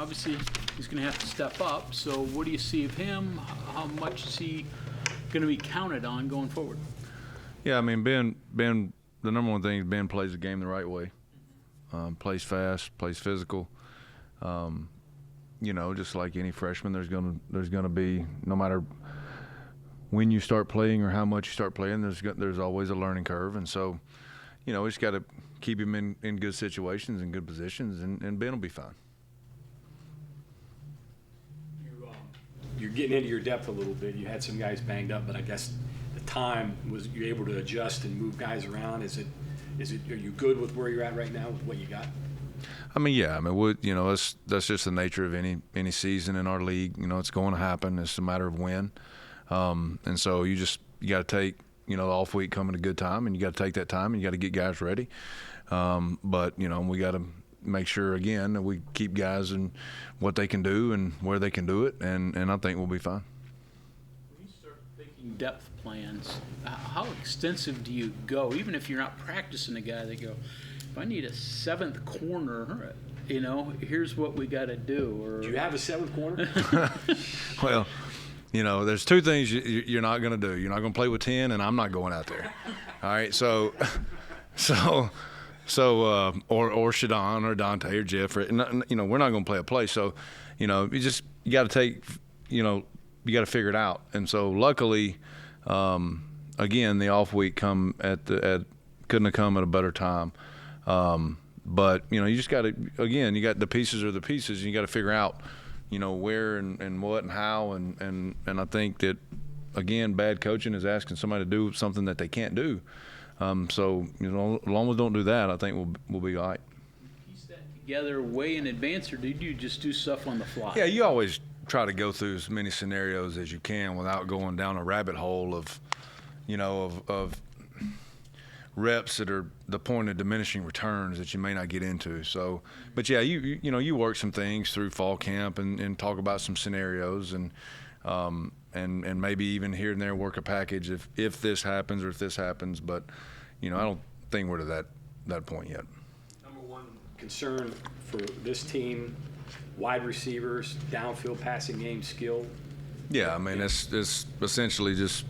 obviously he's going to have to step up. So what do you see of him? How much is he going to be counted on going forward? Yeah, I mean, Ben, the number one thing is Ben plays the game the right way. Plays fast, plays physical. Just like any freshman, there's gonna be, no matter when you start playing or how much you start playing, there's always a learning curve, and so, we just got to keep him in good situations and good positions, and Ben will be fine. You're getting into your depth a little bit. You had some guys banged up, but I guess the time was you able to adjust and move guys around. Are you good with where you're at right now with what you got? I mean, yeah. I mean, that's just the nature of any season in our league. It's going to happen. It's a matter of when. And so you got to take, the off week coming a good time, and you got to take that time, and you got to get guys ready. But we got to make sure, again, that we keep guys in what they can do and where they can do it, and I think we'll be fine. When you start thinking depth plans, how extensive do you go? Even if you're not practicing a guy, they go, if I need a seventh corner, here's what we got to do. Or do you have a seventh corner? Well, there's two things you're not going to do. You're not going to play with 10, and I'm not going out there. All right, so or Shadon or Dante or Jeff, we're not going to play a play. So, you got to take, you got to figure it out. And so, luckily, again, the off week couldn't have come at a better time. But you just got to, again, you got the pieces are the pieces, and you got to figure out, where and what and how, and I think that, again, bad coaching is asking somebody to do something that they can't do. So, as long as we don't do that, I think we'll be all right. Piece that together way in advance, or did you just do stuff on the fly? Yeah, you always try to go through as many scenarios as you can without going down a rabbit hole of reps that are the point of diminishing returns that you may not get into. So, but yeah, you work some things through fall camp and talk about some scenarios and maybe even here and there work a package if this happens or if this happens. But I don't think we're to that point yet. Number one concern for this team, wide receivers, downfield passing game skill. Yeah, I mean it's essentially just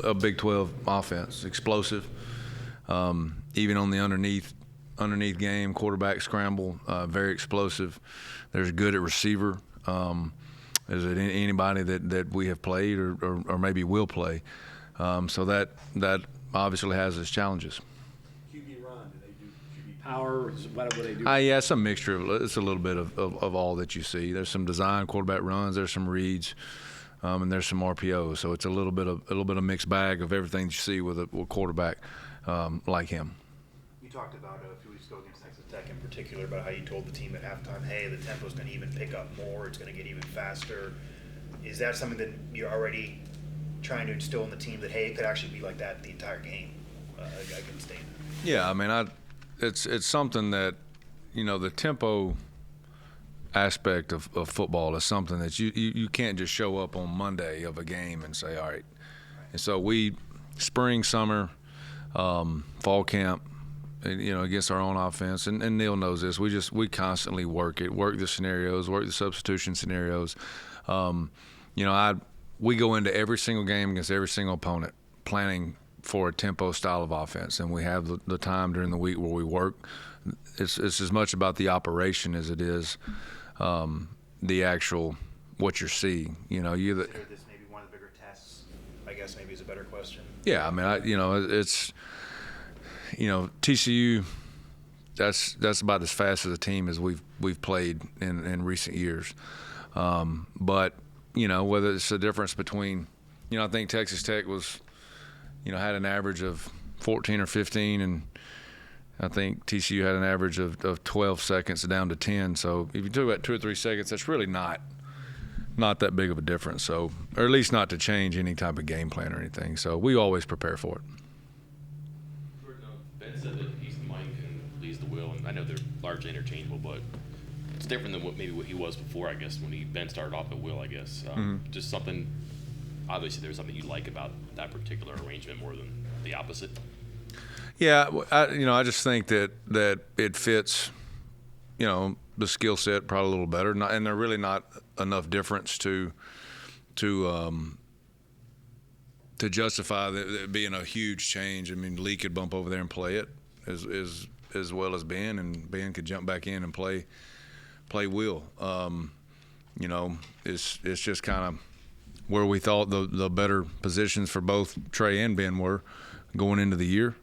a Big 12 offense, explosive. Even on the underneath game, quarterback scramble, very explosive. There's good at receiver. Is it anybody that we have played or maybe will play? So that obviously has its challenges. QB run, do they do QB power? What do they do? Yeah, it's a mixture. It's a little bit of all that you see. There's some design quarterback runs. There's some reads. And there's some RPOs, so it's a little bit of mixed bag of everything you see with a quarterback like him. You talked about a few weeks ago against Texas Tech in particular about how you told the team at halftime, hey, the tempo's going to even pick up more, it's going to get even faster. Is that something that you're already trying to instill in the team, that, hey, it could actually be like that the entire game against Dana? Yeah, I mean, it's something that, the tempo aspect of football is something that you can't just show up on Monday of a game and say, all right. And so spring, summer, fall camp, against our own offense, and Neil knows this, we constantly work the scenarios, work the substitution scenarios. We go into every single game against every single opponent planning for a tempo style of offense, and we have the time during the week where we work. It's as much about the operation as it is the actual what you're seeing. Consider this maybe one of the bigger tests, I guess, maybe is a better question. Yeah, I mean, it's TCU. That's about as fast as a team as we've played in recent years. But whether it's the difference between, I think Texas Tech was, had an average of 14 or 15, and I think TCU had an average of 12 seconds down to 10. So if you talk about 2 or 3 seconds, that's really not that big of a difference. So, or at least not to change any type of game plan or anything. So we always prepare for it. Ben said that he's the mic and Lee's the wheel, and I know they're largely interchangeable, but it's different than what he was before, I guess, when Ben started off at wheel, I guess. Just something, obviously there's something you like about that particular arrangement more than the opposite. Yeah, I just think that it fits, the skill set probably a little better, and they're really not enough difference to justify that being a huge change. I mean, Lee could bump over there and play it as well as Ben, and Ben could jump back in and play Will. You know, it's just kind of where we thought the better positions for both Trey and Ben were going into the year.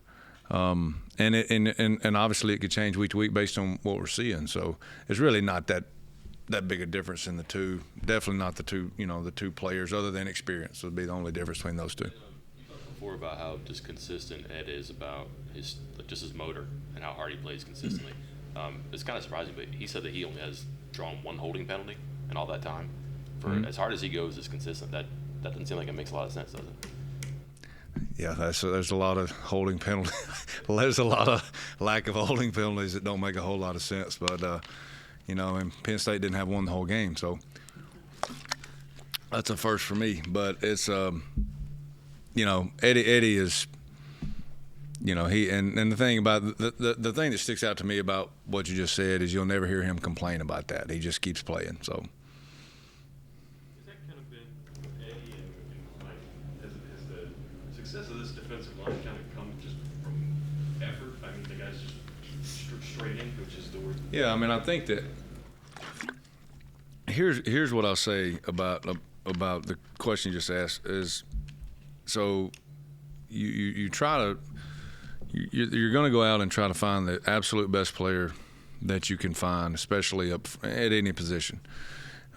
And obviously it could change week to week based on what we're seeing. So it's really not that big a difference in the two. Definitely not the two players, other than experience would be the only difference between those two. You talked before about how just consistent Ed is about his motor and how hard he plays consistently. It's kind of surprising, but he said that he only has drawn one holding penalty in all that time. For as hard as he goes, is consistent. That doesn't seem like it makes a lot of sense, does it? Yeah, there's a lot of holding penalties. There's a lot of lack of holding penalties that don't make a whole lot of sense. But you know, and Penn State didn't have one the whole game, so that's a first for me. But it's you know, Eddie is, you know, he and the thing about the thing that sticks out to me about what you just said is you'll never hear him complain about that. He just keeps playing. So. Has that kind of been Eddie and Mike? Has the success of this defensive line kind of come just from effort? I mean, the guys just straight in, which is the word. Yeah, I mean, I think that here's what I'll say about the question you just asked is, so you try to you're going to go out and try to find the absolute best player that you can find, especially up at any position.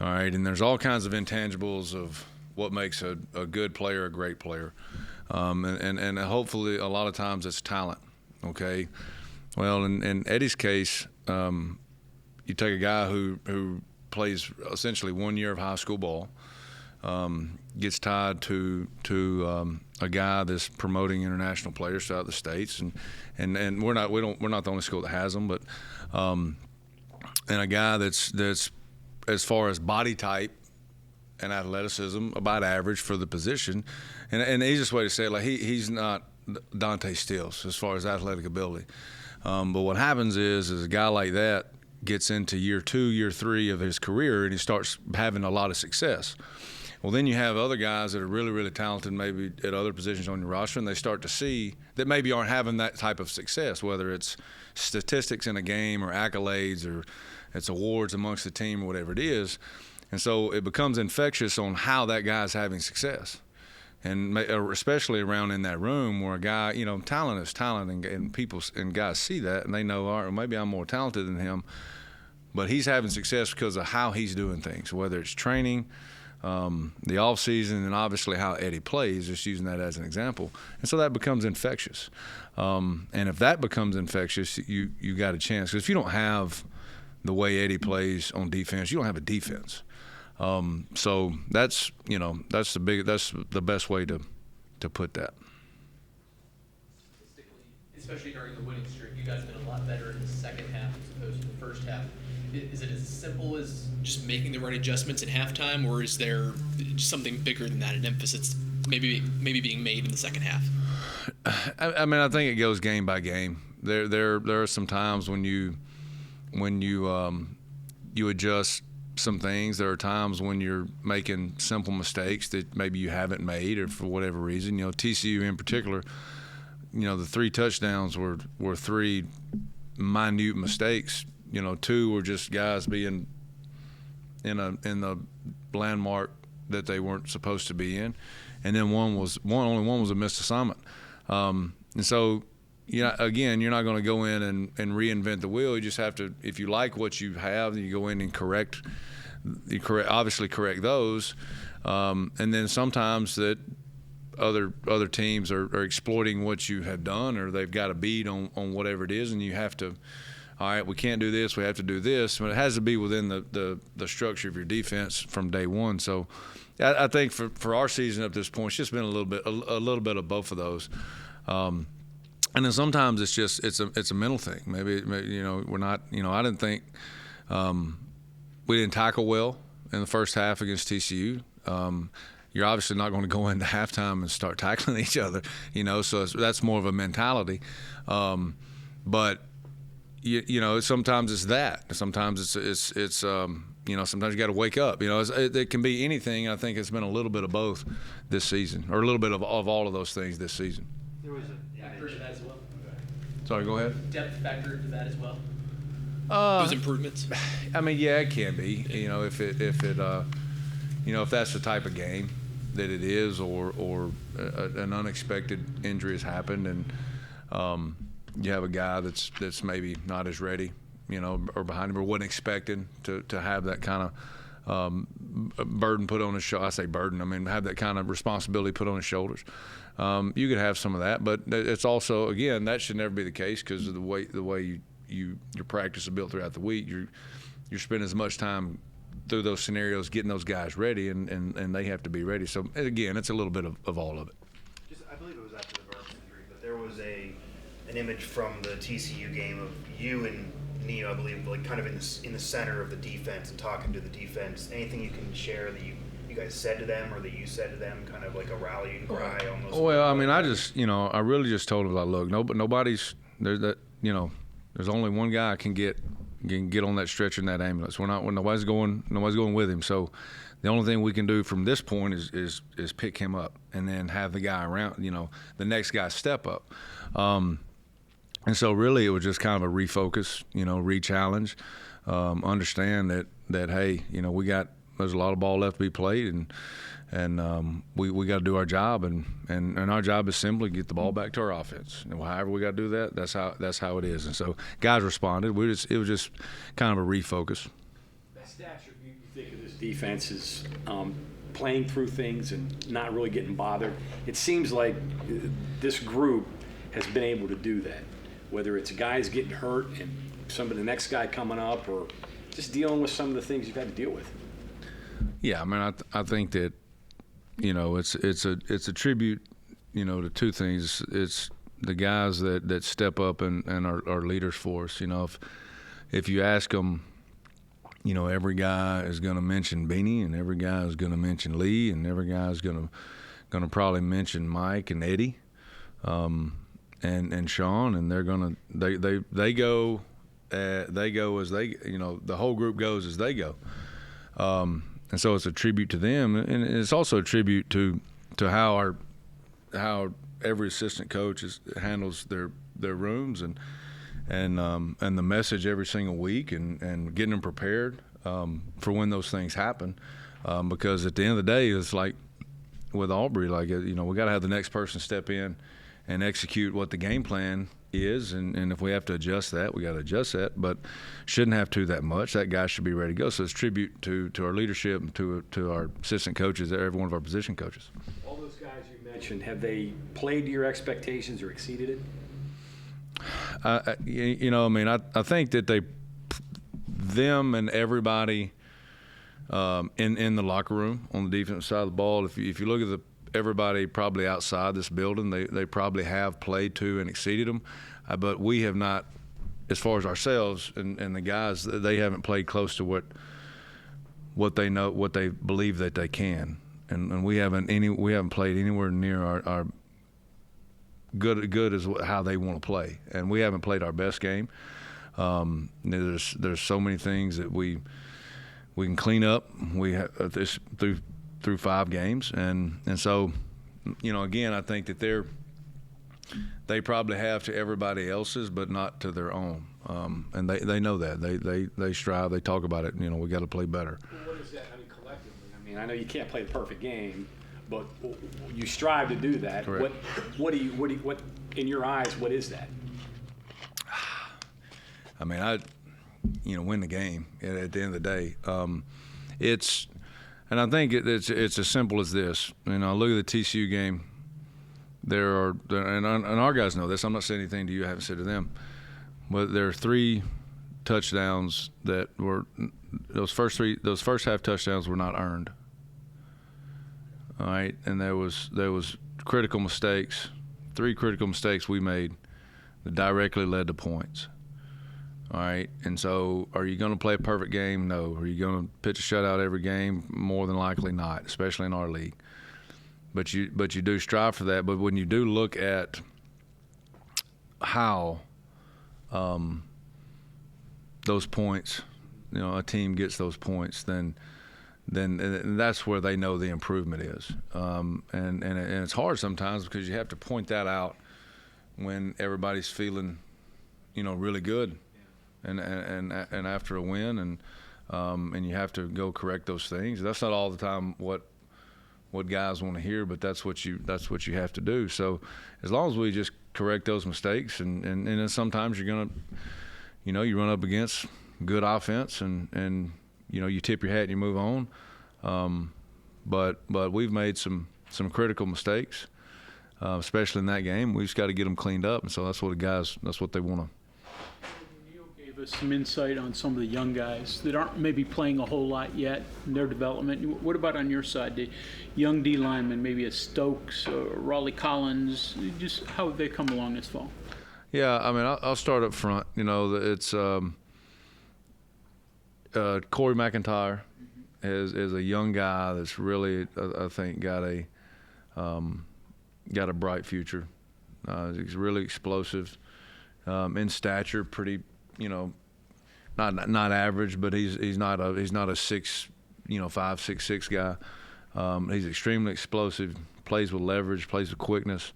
All right, and there's all kinds of intangibles of what makes a good player a great player, and hopefully a lot of times it's talent. Okay, well, in Eddie's case, you take a guy who plays essentially 1 year of high school ball, gets tied to a guy that's promoting international players throughout the states, and we're not the only school that has them, but and a guy that's as far as body type and athleticism about average for the position, and the easiest way to say it, like he's not Dante Stills as far as athletic ability, but what happens is a guy like that gets into year 2, year 3 of his career, and he starts having a lot of success. Well, then you have other guys that are really, really talented maybe at other positions on your roster, and they start to see that maybe aren't having that type of success, whether it's statistics in a game or accolades or it's awards amongst the team or whatever it is. And so it becomes infectious on how that guy's having success. And especially around in that room where a guy, you know, talent is talent, and people and guys see that, and they know, all right, maybe I'm more talented than him, but he's having success because of how he's doing things, whether it's training, the off season, and obviously how Eddie plays, just using that as an example. And so that becomes infectious. And if that becomes infectious, you got a chance. Because if you don't have the way Eddie plays on defense, you don't have a defense. So that's the best way to put that. Especially during the winning streak, you guys did a lot better in the second half as opposed to the first half. Is it as simple as just making the right adjustments at halftime, or is there something bigger than that, an emphasis maybe being made in the second half? I mean, I think it goes game by game. There are some times when you adjust some things. There are times when you're making simple mistakes that maybe you haven't made, or for whatever reason. You know, TCU in particular, you know, the 3 touchdowns were 3 minute mistakes. You know, 2 were just guys being in the landmark that they weren't supposed to be in, and then only one was a missed assignment. And so, you know, again, you're not going to go in and reinvent the wheel. You just have to, if you like what you have, then you go in and obviously correct those, and then sometimes that other teams are exploiting what you have done, or they've got a beat on whatever it is, and you have to, all right, we can't do this, we have to do this, but it has to be within the structure of your defense from day one. So I think for our season up to this point, it's just been a little bit of both of those. And then sometimes it's a mental thing. Maybe you know, we're not, you know, I didn't think we didn't tackle well in the first half against TCU. You're obviously not going to go into halftime and start tackling each other, you know, so that's more of a mentality. But you know, sometimes it's that. Sometimes it's you know, sometimes you got to wake up. You know, it can be anything. I think it's been a little bit of both this season, or a little bit of all of those things this season. There was a Factor into that as well. Sorry, go ahead. Depth factor into that as well. Those improvements. I mean, yeah, it can be. You know, if it you know, if that's the type of game that it is, or an unexpected injury has happened, and you have a guy that's maybe not as ready, you know, or behind him, or wasn't expecting to have that kind of burden put on his shoulder. I say burden, I mean have that kind of responsibility put on his shoulders. You could have some of that, but it's also, again, that should never be the case, because of the way your practice is built throughout the week. You're spending as much time through those scenarios getting those guys ready, and they have to be ready. So again, it's a little bit of all of it. I believe it was after the Burks injury, but there was an image from the TCU game of you and Neo, I believe, like kind of in the center of the defense and talking to the defense. Anything you can share that you guys said to them, or that you said to them, kind of like a rallying cry almost? Well, I mean, I really just told them, like, look, nobody's there's that, you know, there's only one guy can get on that stretcher in that ambulance. Nobody's going with him. So the only thing we can do from this point is pick him up, and then have the guy around, you know, the next guy step up. And so really it was just kind of a refocus, you know, re-challenge, understand that hey, you know, there's a lot of ball left to be played, and we got to do our job, and our job is simply get the ball back to our offense. And however we got to do that, that's how it is. And so guys responded. It was just kind of a refocus. Stats, you think of this defense as playing through things and not really getting bothered. It seems like this group has been able to do that, whether it's guys getting hurt and some of the next guy coming up, or just dealing with some of the things you've had to deal with. Yeah, I mean, I think that, you know, it's a tribute, you know, to two things. It's the guys that step up and are leaders for us. You know, if you ask them, you know, every guy is going to mention Beanie, and every guy is going to mention Lee, and every guy is going to probably mention Mike and Eddie, and Sean, and they're going to they go as they, you know, the whole group goes as they go. And so it's a tribute to them, and it's also a tribute to how every assistant coach handles their rooms and the message every single week, and getting them prepared for when those things happen, because at the end of the day, it's like with Aubrey, like, you know, we got to have the next person step in and execute what the game plan is, and if we have to adjust that, we got to adjust that, but shouldn't have to that much. That guy should be ready to go. So it's tribute to our leadership and to our assistant coaches, every one of our position coaches. All those guys you mentioned, have they played to your expectations or exceeded it? You know, I mean, I think that them and everybody in the locker room on the defensive side of the ball, if you look at everybody probably outside this building, they probably have played to and exceeded them, but we have not, as far as ourselves and the guys, they haven't played close to what they know, what they believe that they can, and we haven't played anywhere near our good as how they want to play, and we haven't played our best game. There's so many things that we can clean up. We have this through 5 games, and so, you know, again, I think that they probably have to everybody else's, but not to their own, and they know that they strive, they talk about it. You know, we got to play better. Well, what is that? I mean, collectively. I mean, I know you can't play the perfect game, but you strive to do that. Correct. What in your eyes? What is that? I mean, win the game at the end of the day. And I think it's as simple as this. You know, look at the TCU game. And our guys know this. I'm not saying anything to you I haven't said to them. But there are 3 touchdowns that were those first half touchdowns were not earned. All right, and there was critical mistakes, 3 critical mistakes we made that directly led to points. All right, and so are you going to play a perfect game? No. Are you going to pitch a shutout every game? More than likely not, especially in our league. But you do strive for that. But when you do look at how those points, a team gets those points, then that's where they know the improvement is. And it's hard sometimes because you have to point that out when everybody's feeling, really good, and after a win, and you have to go correct those things. That's not all the time what guys want to hear, but that's what you have to do. So as long as we just correct those mistakes, and then sometimes you're gonna, you run up against good offense, and you tip your hat and you move on. But we've made some critical mistakes, especially in that game. We just got to get them cleaned up, and so that's what they want to. Neil gave us some insight on some of the young guys that aren't maybe playing a whole lot yet in their development. What about on your side, the young D linemen, maybe a Stokes or Raleigh Collins? Just how have they come along this fall? Yeah, I mean, I'll start up front. It's Corey McIntyre is a young guy that's really, I think, got a bright future. He's really explosive, in stature, pretty, not average, but he's not a 6'5", 6'6" guy. He's extremely explosive, plays with leverage, plays with quickness.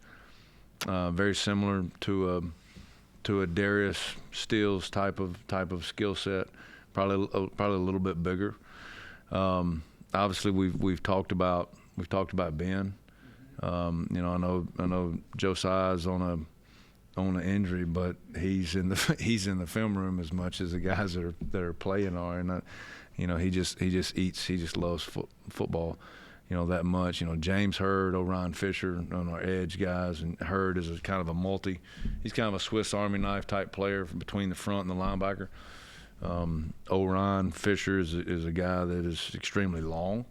Very similar to a Darius Steele's type of skill set, probably a little bit bigger. Obviously, we've talked about Ben. I know Josiah's on an injury, but he's in the film room as much as the guys that are playing are, and he just loves football, that much. James Hurd, Orion Fisher on our edge guys, and Hurd is kind of a multi. He's kind of a Swiss Army knife type player between the front and the linebacker. Orion Fisher is a guy that is extremely long,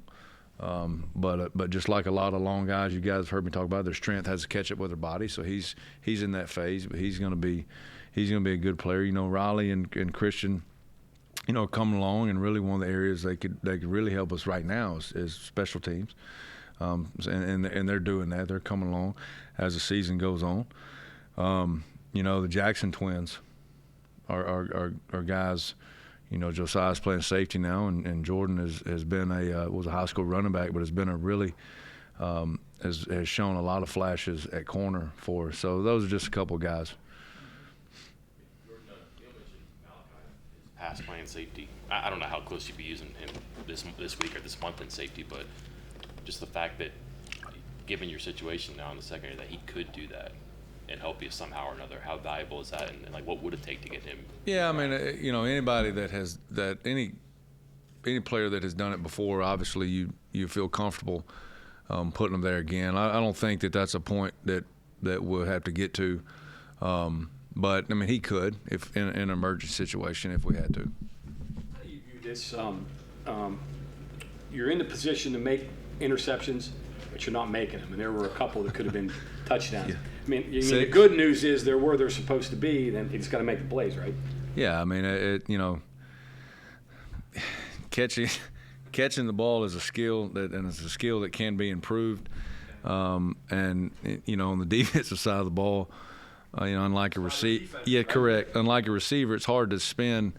but just like a lot of long guys, you guys have heard me talk about, their strength has to catch up with their body. So he's in that phase, but he's going to be a good player. Riley and Christian, coming along, and really one of the areas they could really help us right now is special teams, and they're doing that. They're coming along as the season goes on. The Jackson twins are guys. Josiah's playing safety now, and Jordan has been was a high school running back, but has been a really has shown a lot of flashes at corner for us. So those are just a couple of guys. Pass playing safety. I don't know how close you'd be using him this week or this month in safety, but just the fact that, given your situation now in the secondary, that he could do that and help you somehow or another, how valuable is that, and like what would it take to get him? Yeah, I mean, anybody any player that has done it before, obviously you feel comfortable putting them there again. I don't think that's a point that we'll have to get to. But I mean, he could, if in an emergency situation, if we had to. How do you view this? You're in the position to make interceptions, but you're not making them, and there were a couple that could have been touchdowns. Yeah. I mean, the good news is they're where they're supposed to be. Then you just got to make the plays, right? Yeah, I mean, catching the ball is a skill that can be improved. And on the defensive side of the ball. Unlike a receiver, unlike a receiver, it's hard to spend,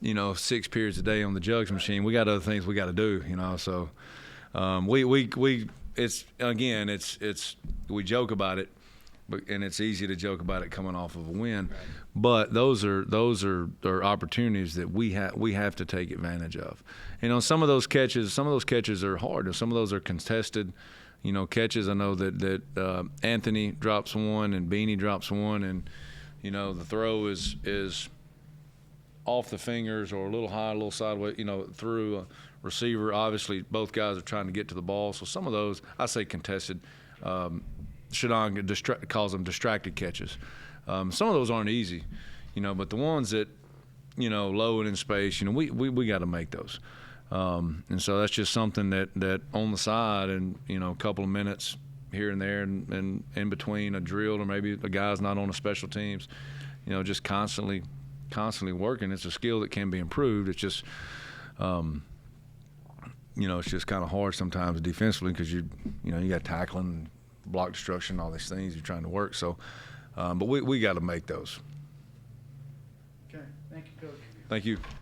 6 periods a day on the jugs machine. We got other things we got to do, So, we joke about it, and it's easy to joke about it coming off of a win, right. But those are opportunities that we have to take advantage of. Some of those catches are hard, and some of those are contested. Catches. I know that Anthony drops one and Beanie drops one, and the throw is off the fingers or a little high, a little sideways, through a receiver. Obviously, both guys are trying to get to the ball, so some of those I say contested. Shadon calls them distracted catches. Some of those aren't easy, but the ones that low and in space, we got to make those. And so that's just something that on the side, and a couple of minutes here and there, and in between a drill, or maybe the guy's not on the special teams, just constantly working. It's a skill that can be improved. It's just it's just kind of hard sometimes defensively because you got tackling, block destruction, all these things you're trying to work. So, but we got to make those. Okay, thank you, Coach. Thank you.